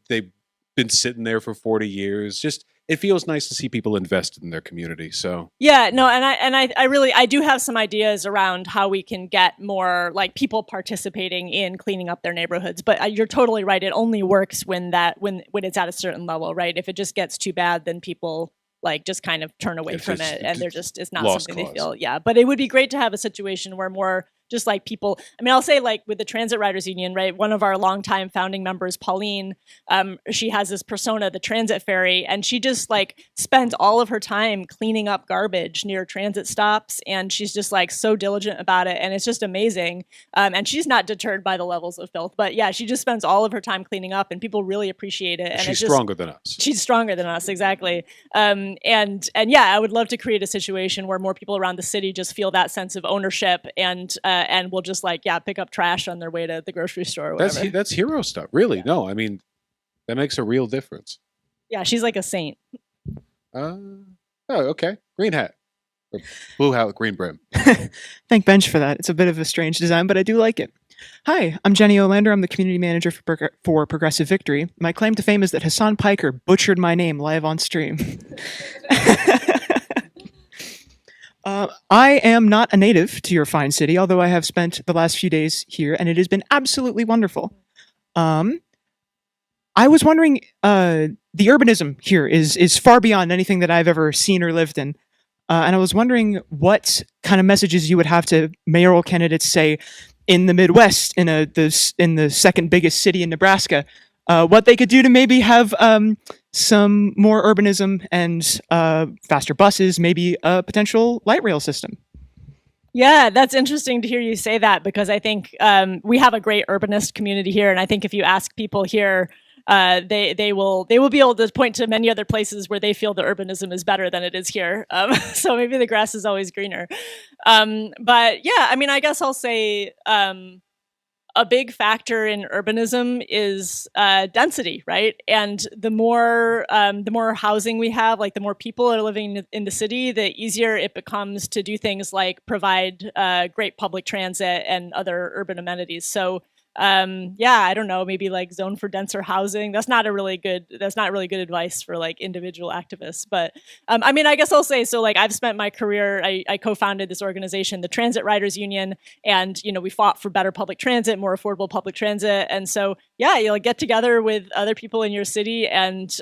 they've been sitting there for 40 years. Just it feels nice to see people invested in their community. So yeah, no, and I do have some ideas around how we can get more like people participating in cleaning up their neighborhoods. But you're totally right; it only works when it's at a certain level, right? If it just gets too bad, then people like just kind of turn away from it, and they're just it's not something they feel. Yeah, but it would be great to have a situation where more just like people, I'll say like with the Transit Riders Union, right? One of our longtime founding members, Pauline, she has this persona, the transit fairy, and she just like spends all of her time cleaning up garbage near transit stops. And she's just like so diligent about it. And it's just amazing. And she's not deterred by the levels of filth, but yeah, she just spends all of her time cleaning up and people really appreciate it. And she's stronger than us. She's stronger than us. Exactly. And yeah, I would love to create a situation where more people around the city just feel that sense of ownership and will just like, pick up trash on their way to the grocery store or whatever. That's hero stuff. Really? Yeah. No, that makes a real difference. Yeah, she's like a saint. Oh, okay. Green hat. Or blue hat with green brim. Thank Bench for that. It's a bit of a strange design, but I do like it. Hi, I'm Jenny Olander. I'm the community manager for Progressive Victory. My claim to fame is that Hassan Piker butchered my name live on stream. I am not a native to your fine city, although I have spent the last few days here, and it has been absolutely wonderful. I was wondering, the urbanism here is far beyond anything that I've ever seen or lived in. And I was wondering what kind of messages you would have to mayoral candidates, say, in the Midwest, in the second biggest city in Nebraska, what they could do to maybe have some more urbanism and faster buses, maybe a potential light rail system. Yeah, that's interesting to hear you say that, because I think we have a great urbanist community here, and I think if you ask people here, they will be able to point to many other places where they feel the urbanism is better than it is here. So maybe the grass is always greener. But yeah, I mean, I guess I'll say a big factor in urbanism is density, right? And the more housing we have, like the more people are living in the city, the easier it becomes to do things like provide great public transit and other urban amenities. So yeah, I don't know, maybe like zone for denser housing. That's not really good advice for like individual activists. But I mean, I guess I'll say, so like I've spent my career, I co-founded this organization, the Transit Riders Union, and we fought for better public transit, more affordable public transit. And so yeah, you like get together with other people in your city and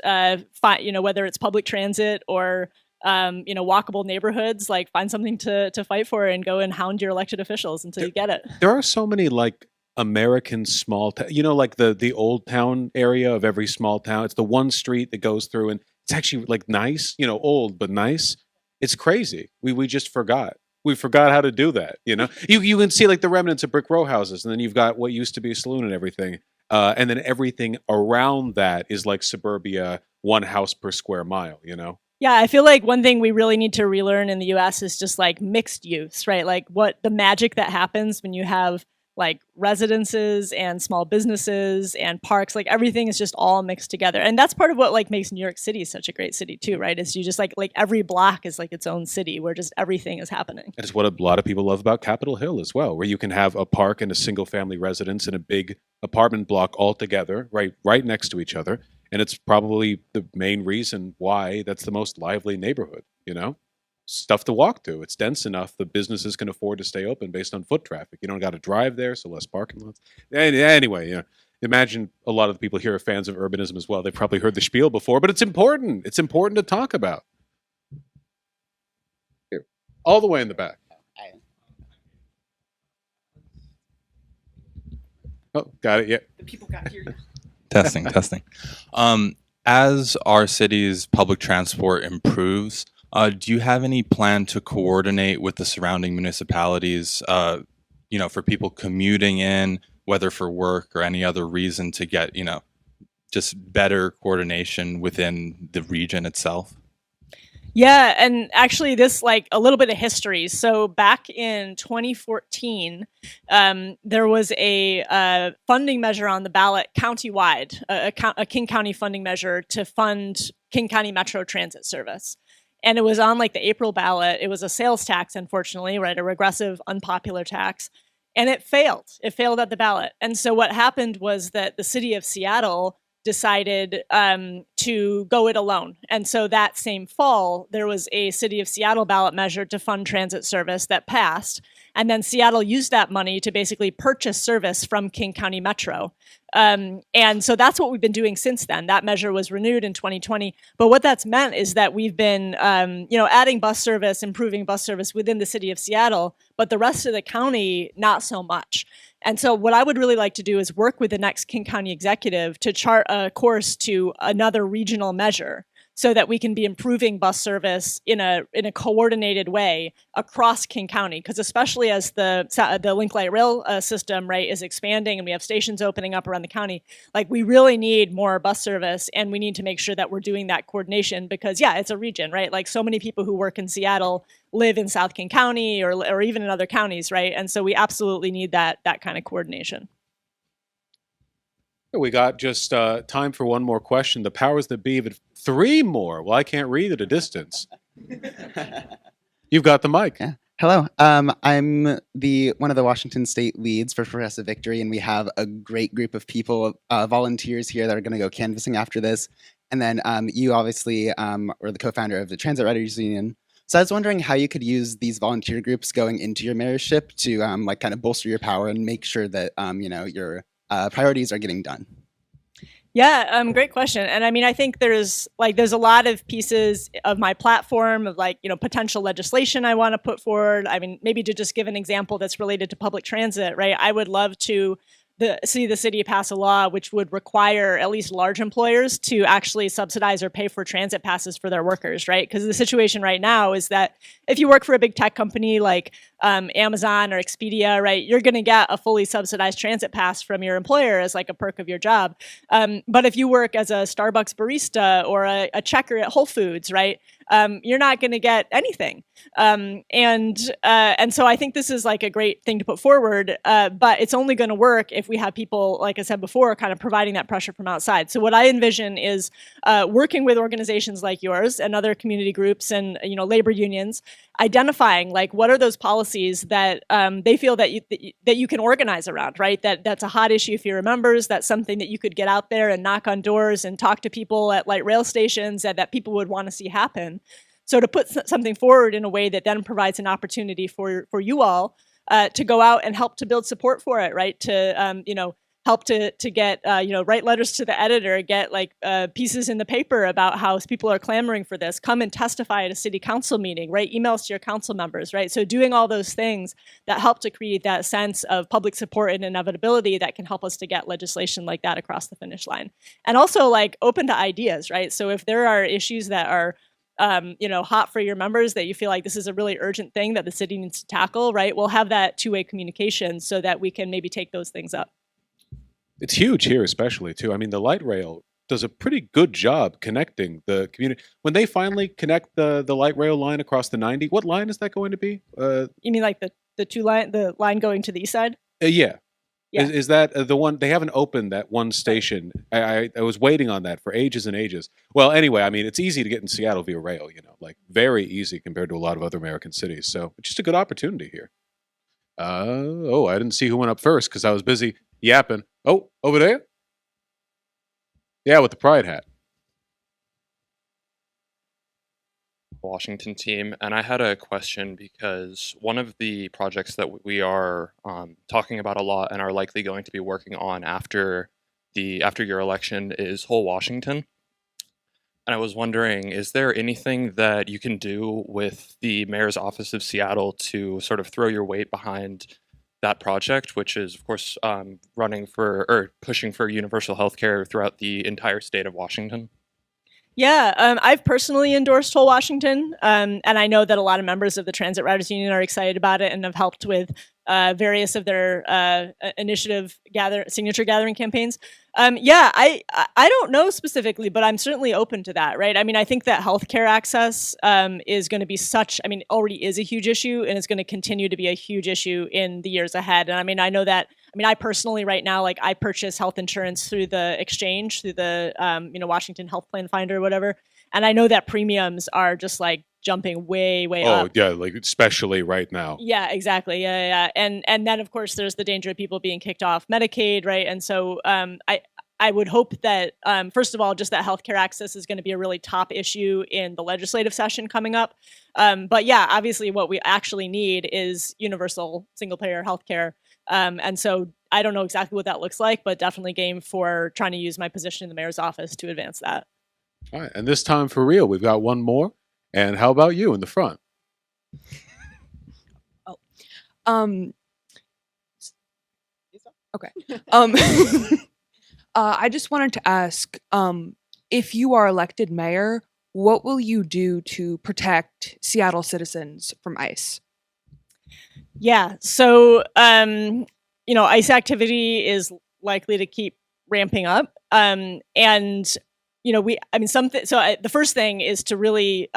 find, whether it's public transit or walkable neighborhoods, like find something to fight for and go and hound your elected officials until you get it. There are so many like American small town, like the old town area of every small town. It's the one street that goes through, and it's actually like nice, old but nice. It's crazy. We just forgot. We forgot how to do that. You can see like the remnants of brick row houses, and then you've got what used to be a saloon and everything, and then everything around that is like suburbia, one house per square mile. Yeah, I feel like one thing we really need to relearn in the US is just like mixed use, right? Like what the magic that happens when you have like residences and small businesses and parks, like everything is just all mixed together. And that's part of what like makes New York City such a great city too, right? Is you just like every block is like its own city where just everything is happening. That's what a lot of people love about Capitol Hill as well, where you can have a park and a single family residence and a big apartment block all together, right next to each other. And it's probably the main reason why that's the most lively neighborhood, Stuff to walk to. It's dense enough the businesses can afford to stay open based on foot traffic. You don't got to drive there, so less parking lots. Anyway, imagine a lot of the people here are fans of urbanism as well. They've probably heard the spiel before, but it's important. It's important to talk about. Here, all the way in the back. Oh, got it. Yeah. The people got here. Testing. As our city's public transport improves, do you have any plan to coordinate with the surrounding municipalities, for people commuting in, whether for work or any other reason, to get, just better coordination within the region itself? Yeah, and actually this like a little bit of history. So back in 2014, there was a funding measure on the ballot countywide, a King County funding measure to fund King County Metro Transit Service. And it was on like the April ballot. It was a sales tax, unfortunately, right? A regressive, unpopular tax. And it failed. It failed at the ballot. And so what happened was that the city of Seattle decided to go it alone. And so that same fall, there was a city of Seattle ballot measure to fund transit service that passed. And then Seattle used that money to basically purchase service from King County Metro. And so that's what we've been doing since then. That measure was renewed in 2020. But what that's meant is that we've been, adding bus service, improving bus service within the city of Seattle, but the rest of the county, not so much. And so what I would really like to do is work with the next King County executive to chart a course to another regional measure so that we can be improving bus service in a coordinated way across King County. Because especially as the Link Light Rail system, right, is expanding and we have stations opening up around the county, like we really need more bus service, and we need to make sure that we're doing that coordination because, yeah, it's a region, right? Like so many people who work in Seattle live in South King County or even in other counties, right? And so we absolutely need that kind of coordination. We got just time for one more question. The powers that be, but 3 more. Well, I can't read at a distance. You've got the mic. Yeah. Hello. I'm one of the Washington State leads for Progressive Victory, and we have a great group of people, volunteers here that are going to go canvassing after this. And then you obviously are the co-founder of the Transit Riders Union. So I was wondering how you could use these volunteer groups going into your mayorship to like kind of bolster your power and make sure that your priorities are getting done. Yeah, great question. And I mean, I think there's a lot of pieces of my platform of potential legislation I want to put forward. I mean, maybe to just give an example that's related to public transit, right? I would love to see the city pass a law which would require at least large employers to actually subsidize or pay for transit passes for their workers, right? Because the situation right now is that if you work for a big tech company like Amazon or Expedia, right, you're going to get a fully subsidized transit pass from your employer as like a perk of your job. But if you work as a Starbucks barista or a checker at Whole Foods, right, you're not going to get anything. And so I think this is like a great thing to put forward, but it's only going to work if we have people, like I said before, kind of providing that pressure from outside. So what I envision is working with organizations like yours and other community groups and labor unions, identifying like what are those policies that they feel that you can organize around, right? That's a hot issue for your members. That's something that you could get out there and knock on doors and talk to people at light rail stations that people would want to see happen. So to put something forward in a way that then provides an opportunity for you all to go out and help to build support for it, right? To help to get write letters to the editor, get like pieces in the paper about how people are clamoring for this. Come and testify at a city council meeting, write emails to your council members, right? So doing all those things that help to create that sense of public support and inevitability that can help us to get legislation like that across the finish line, and also like open to ideas, right? So if there are issues that are hot for your members that you feel like this is a really urgent thing that the city needs to tackle, right? We'll have that two-way communication so that we can maybe take those things up. It's huge here, especially too. I mean, the light rail does a pretty good job connecting the community. When they finally connect the light rail line across the 90, what line is that going to be? You mean like the line going to the east side? Yeah. Yeah. Is that the one? They haven't opened that one station. I was waiting on that for ages and ages. Well, anyway, I mean, it's easy to get in Seattle via rail, like very easy compared to a lot of other American cities. So it's just a good opportunity here. I didn't see who went up first because I was busy yapping. Oh, over there? Yeah, with the pride hat. Washington team, and I had a question because one of the projects that we are talking about a lot and are likely going to be working on after your election is Whole Washington. And I was wondering, is there anything that you can do with the mayor's office of Seattle to sort of throw your weight behind that project, which is, of course, pushing for universal healthcare throughout the entire state of Washington? Yeah, I've personally endorsed Whole Washington, and I know that a lot of members of the Transit Riders Union are excited about it and have helped with various of their signature gathering campaigns. I don't know specifically, but I'm certainly open to that, right? I mean, I think that healthcare access is going to be already is a huge issue, and it's going to continue to be a huge issue in the years ahead. And I mean, I personally right now, like I purchase health insurance through the exchange, through the Washington Health Plan Finder or whatever, and I know that premiums are just like jumping way up. Oh yeah, like especially right now. Yeah, exactly. Yeah. And then of course there's the danger of people being kicked off Medicaid, right? And so I would hope that first of all, just that healthcare access is going to be a really top issue in the legislative session coming up. But yeah, obviously what we actually need is universal single payer healthcare. And so I don't know exactly what that looks like, but definitely game for trying to use my position in the mayor's office to advance that. All right, and this time for real, we've got one more. And how about you in the front? Okay. I just wanted to ask, if you are elected mayor, what will you do to protect Seattle citizens from ICE? Yeah, so ICE activity is likely to keep ramping up, and the first thing is to really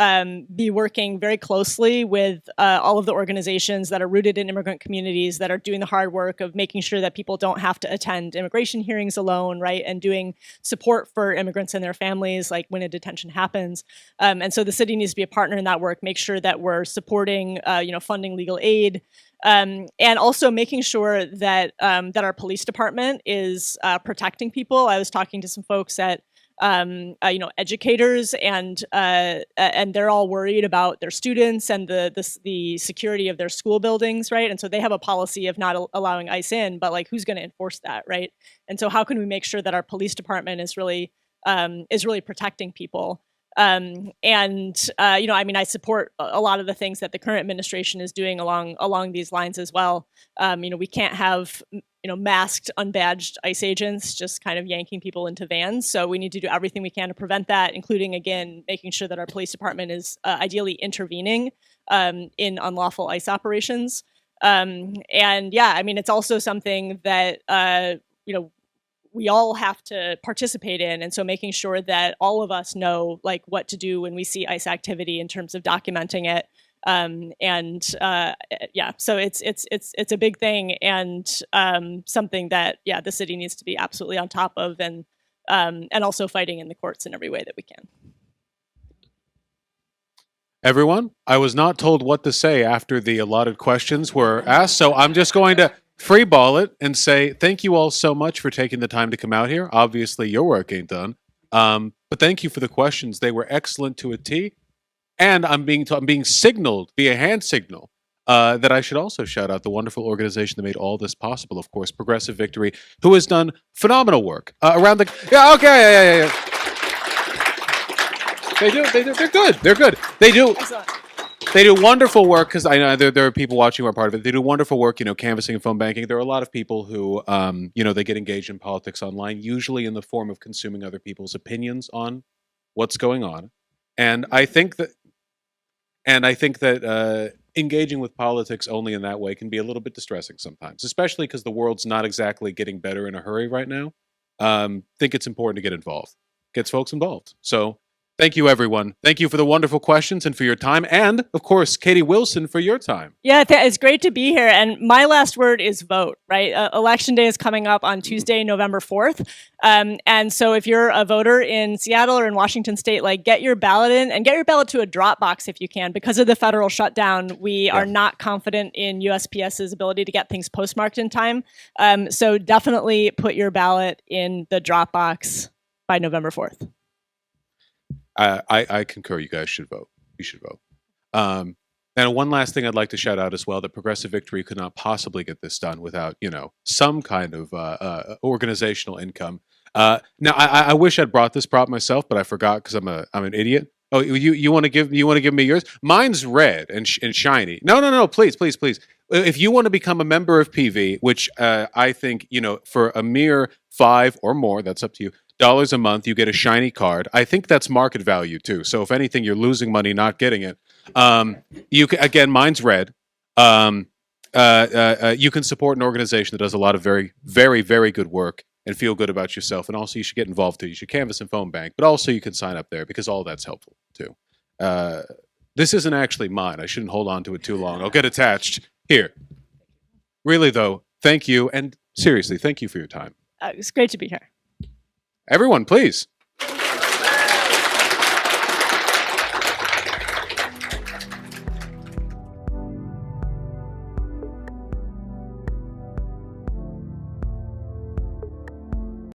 be working very closely with all of the organizations that are rooted in immigrant communities that are doing the hard work of making sure that people don't have to attend immigration hearings alone, right? And doing support for immigrants and their families, like when a detention happens. And so the city needs to be a partner in that work, make sure that we're supporting, funding legal aid, and also making sure that that our police department is protecting people. I was talking to some folks at educators, and they're all worried about their students and the security of their school buildings, right? And so they have a policy of not allowing ICE in, but like, who's going to enforce that, right? And so how can we make sure that our police department is really protecting people? I support a lot of the things that the current administration is doing along these lines as well. We can't have masked, unbadged ICE agents just kind of yanking people into vans. So we need to do everything we can to prevent that, including, again, making sure that our police department is ideally intervening in unlawful ICE operations. It's also something that we all have to participate in. And so making sure that all of us know like what to do when we see ICE activity in terms of documenting it. So it's a big thing, and something that, the city needs to be absolutely on top of, and also fighting in the courts in every way that we can. Everyone, I was not told what to say after the allotted questions were asked, so I'm just going to free ball it and say thank you all so much for taking the time to come out here. Obviously, your work ain't done, but thank you for the questions. They were excellent to a T. And I'm being signaled via hand signal that I should also shout out the wonderful organization that made all this possible. Of course, Progressive Victory, who has done phenomenal work around the. Yeah, okay, yeah. They do. They're good. They do wonderful work, because I know there are people watching who are part of it. They do wonderful work, canvassing and phone banking. There are a lot of people who, they get engaged in politics online, usually in the form of consuming other people's opinions on what's going on. And I think that engaging with politics only in that way can be a little bit distressing sometimes, especially because the world's not exactly getting better in a hurry right now. Think it's important to get involved. Gets folks involved. So thank you, everyone. Thank you for the wonderful questions and for your time. And, of course, Katie Wilson, for your time. Yeah, it's great to be here. And my last word is vote, right? Election day is coming up on Tuesday, November 4th. And so if you're a voter in Seattle or in Washington State, get your ballot in, and get your ballot to a drop box if you can. Because of the federal shutdown, we are not confident in USPS's ability to get things postmarked in time. So definitely put your ballot in the drop box by November 4th. I concur. You guys should vote. You should vote. And one last thing I'd like to shout out as well, that Progressive Victory could not possibly get this done without, some kind of organizational income. Now, I wish I'd brought this prop myself, but I forgot because I'm an idiot. Oh, you want to give me yours? Mine's red and shiny. No, please. If you want to become a member of PV, which I think, for a mere $5 or more, that's up to you, dollars a month, you get a shiny card. I think that's market value too. So if anything, you're losing money not getting it. You can, again, mine's red. You can support an organization that does a lot of very, very, very good work and feel good about yourself. And also, you should get involved too. You should canvass and phone bank, but also you can sign up there because all that's helpful too. This isn't actually mine. I shouldn't hold on to it too long. I'll get attached. Here. Really though, thank you, and seriously, thank you for your time. It's great to be here. Everyone, please.